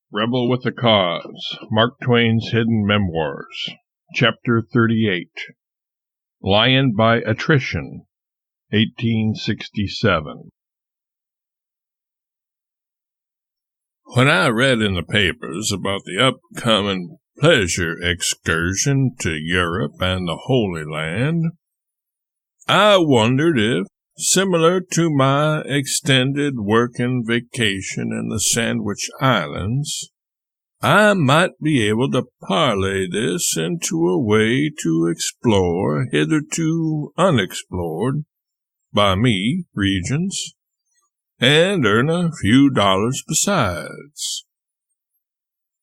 Rebel with a Cause, Mark Twain's Hidden Memoirs, Chapter 38, Lion by Attrition, 1867. When I read in the papers about the upcoming pleasure excursion to Europe and the Holy Land, I wondered if, similar to my extended working vacation in the Sandwich Islands, I might be able to parlay this into a way to explore hitherto unexplored by me regions, and earn a few dollars besides.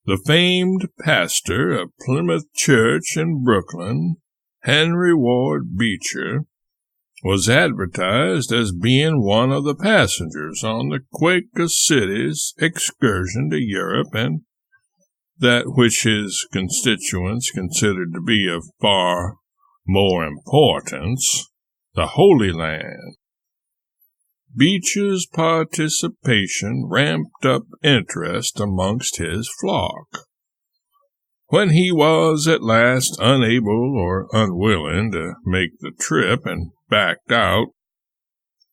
The famed pastor of Plymouth Church in Brooklyn, Henry Ward Beecher, was advertised as being one of the passengers on the Quaker City's excursion to Europe and that which his constituents considered to be of far more importance, the Holy Land. Beecher's participation ramped up interest amongst his flock. When he was at last unable or unwilling to make the trip and backed out,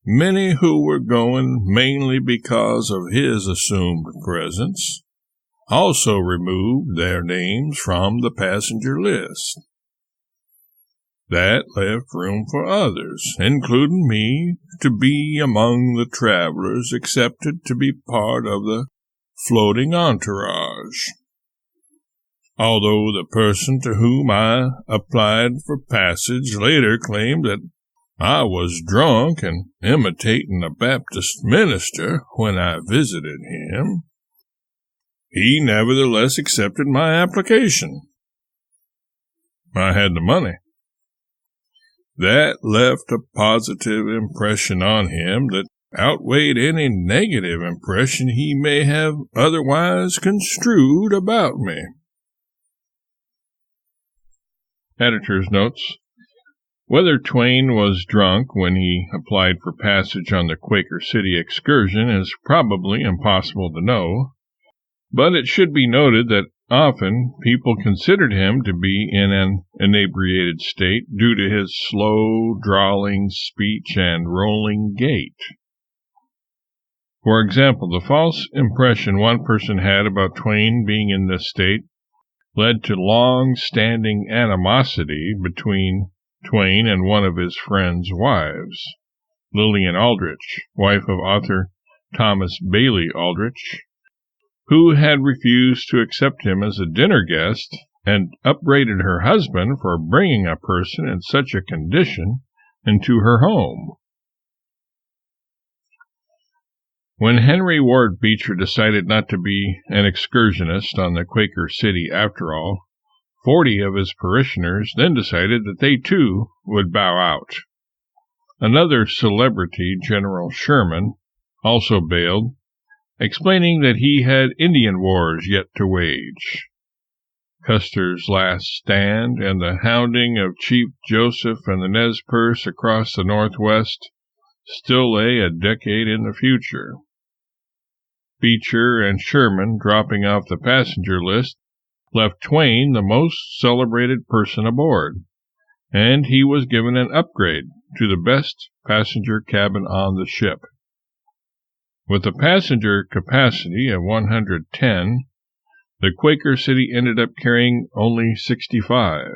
many who were going mainly because of his assumed presence also removed their names from the passenger list. That left room for others, including me, to be among the travelers accepted to be part of the floating entourage. Although the person to whom I applied for passage later claimed that I was drunk and imitating a Baptist minister when I visited him, he nevertheless accepted my application. I had the money. That left a positive impression on him that outweighed any negative impression he may have otherwise construed about me. Editor's notes. Whether Twain was drunk when he applied for passage on the Quaker City excursion is probably impossible to know, but it should be noted that often people considered him to be in an inebriated state due to his slow, drawling speech and rolling gait. For example, the false impression one person had about Twain being in this state led to long-standing animosity between Twain and one of his friend's wives, Lillian Aldrich, wife of author Thomas Bailey Aldrich, who had refused to accept him as a dinner guest and upbraided her husband for bringing a person in such a condition into her home. When Henry Ward Beecher decided not to be an excursionist on the Quaker City after all, 40 of his parishioners then decided that they too would bow out. Another celebrity, General Sherman, also bailed, explaining that he had Indian wars yet to wage. Custer's last stand and the hounding of Chief Joseph and the Nez Perce across the Northwest still lay a decade in the future. Beecher and Sherman dropping off the passenger list left Twain the most celebrated person aboard, and he was given an upgrade to the best passenger cabin on the ship. With a passenger capacity of 110, the Quaker City ended up carrying only 65.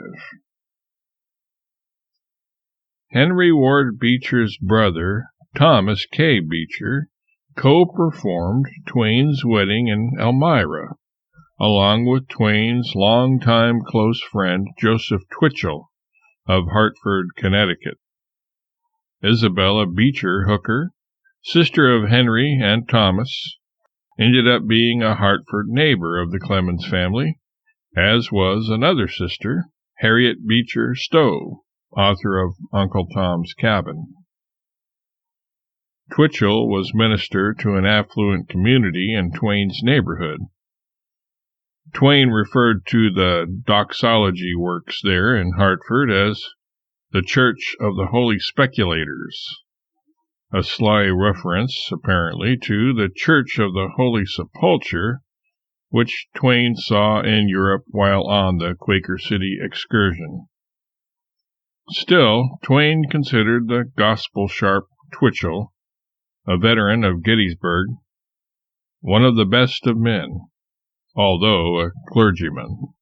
Henry Ward Beecher's brother, Thomas K. Beecher, co-performed Twain's wedding in Elmira, along with Twain's longtime close friend Joseph Twitchell of Hartford, Connecticut. Isabella Beecher Hooker, sister of Henry and Thomas, ended up being a Hartford neighbor of the Clemens family, as was another sister, Harriet Beecher Stowe, author of Uncle Tom's Cabin. Twitchell was minister to an affluent community in Twain's neighborhood. Twain referred to the doxology works there in Hartford as the Church of the Holy Speculators, a sly reference, apparently, to the Church of the Holy Sepulchre which Twain saw in Europe while on the Quaker City excursion. Still, Twain considered the gospel-sharp Twitchell, a veteran of Gettysburg, one of the best of men, although a clergyman.